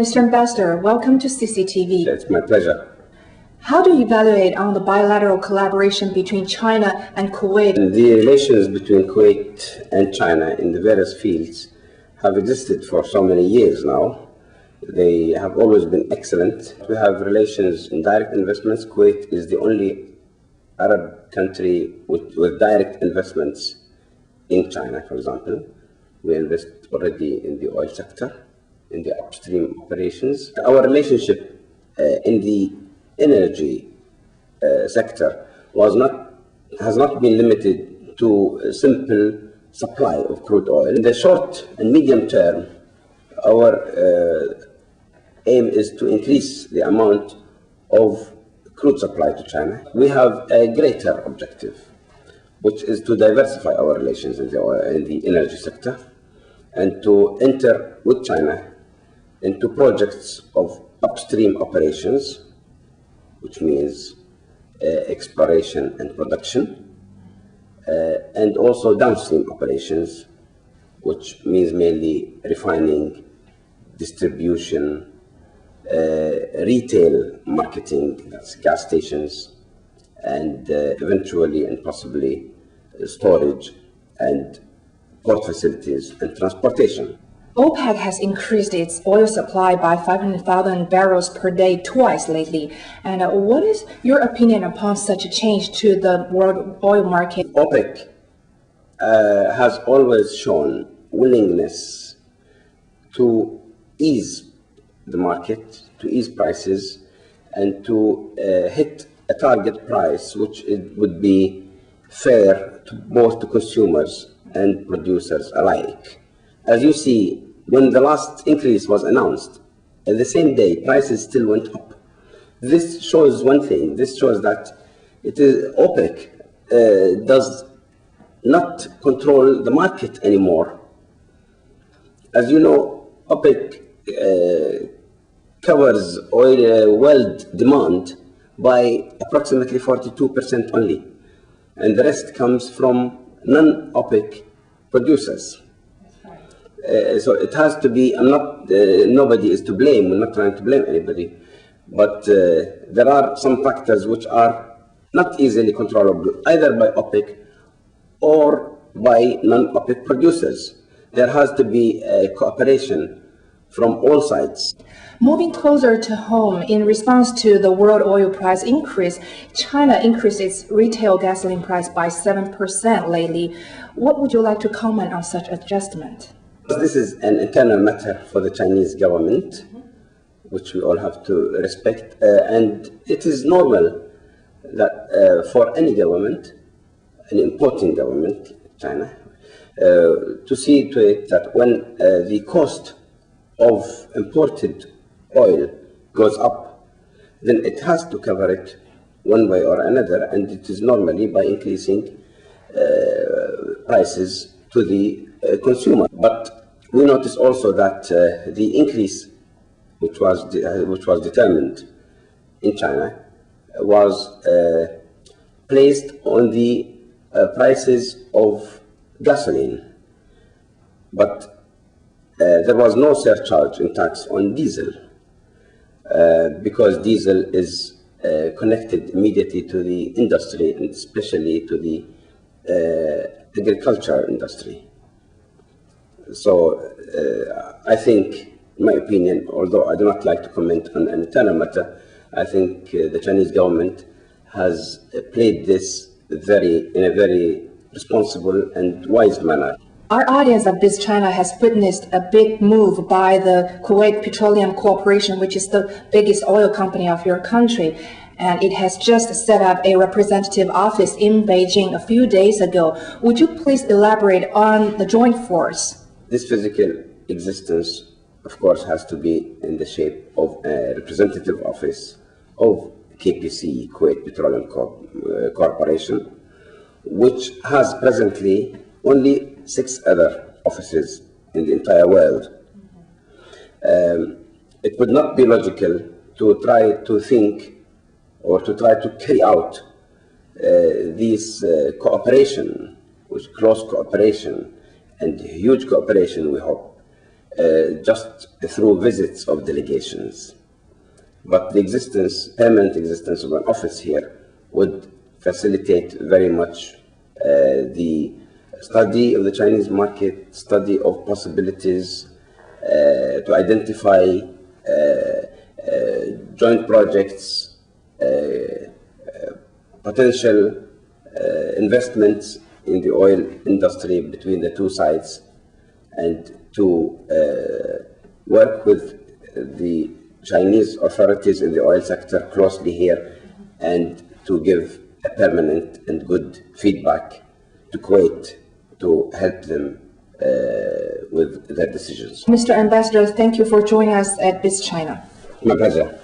Mr. Ambassador, welcome to CCTV. It's my pleasure. How do you evaluate on the bilateral collaboration between China and Kuwait? The relations between Kuwait and China in the various fields have existed for so many years now. They have always been excellent. We have relations in direct investments. Kuwait is the only Arab country with direct investments in China, for example. We invest already in the oil sector, in the upstream operations. Our relationship in the energy sector has not been limited to a simple supply of crude oil. In the short and medium term, our aim is to increase the amount of crude supply to China. We have a greater objective, which is to diversify our relations in the energy sector and to enter with China into projects of upstream operations, which means exploration and production, and also downstream operations, which means mainly refining, distribution, retail marketing, that's gas stations, and eventually and possibly storage and port facilities and transportation. OPEC has increased its oil supply by 500,000 barrels per day twice lately. And what is your opinion upon such a change to the world oil market? OPEC has always shown willingness to ease the market, to ease prices, and to hit a target price which would be fair to both the consumers and producers alike. As you see, when the last increase was announced, the same day, prices still went up. This shows one thing. This shows that OPEC does not control the market anymore. As you know, OPEC covers oil world demand by approximately 42% only, and the rest comes from non-OPEC producers. So it has to be, nobody is to blame, we're not trying to blame anybody, but there are some factors which are not easily controllable, either by OPEC or by non-OPEC producers. There has to be a cooperation from all sides. Moving closer to home, in response to the world oil price increase, China increased its retail gasoline price by 7% lately. What would you like to comment on such adjustment? This is an internal matter for the Chinese government, which we all have to respect. And it is normal that for any government, an importing government, China, to see to it that when the cost of imported oil goes up, then it has to cover it one way or another, and it is normally by increasing prices to the consumer. But we notice also that the increase, which was determined in China, was placed on the prices of gasoline, but there was no surcharge in tax on diesel, because diesel is connected immediately to the industry, and especially to the agriculture industry. So I think, in my opinion, although I do not like to comment on an internal matter, I think the Chinese government has played this in a very responsible and wise manner. Our audience of Biz China has witnessed a big move by the Kuwait Petroleum Corporation, which is the biggest oil company of your country. And it has just set up a representative office in Beijing a few days ago. Would you please elaborate on the joint force? This physical existence, of course, has to be in the shape of a representative office of KPC, Kuwait Petroleum Corporation, which has presently only 6 other offices in the entire world. It would not be logical to try to think or to try to carry out this cooperation, with close cooperation and huge cooperation, we hope, just through visits of delegations. But the permanent existence of an office here would facilitate very much the study of the Chinese market, study of possibilities to identify joint projects, potential investments in the oil industry between the two sides, and to work with the Chinese authorities in the oil sector closely here, and to give a permanent and good feedback to Kuwait to help them with their decisions. Mr. Ambassador, thank you for joining us at BIS China. My pleasure.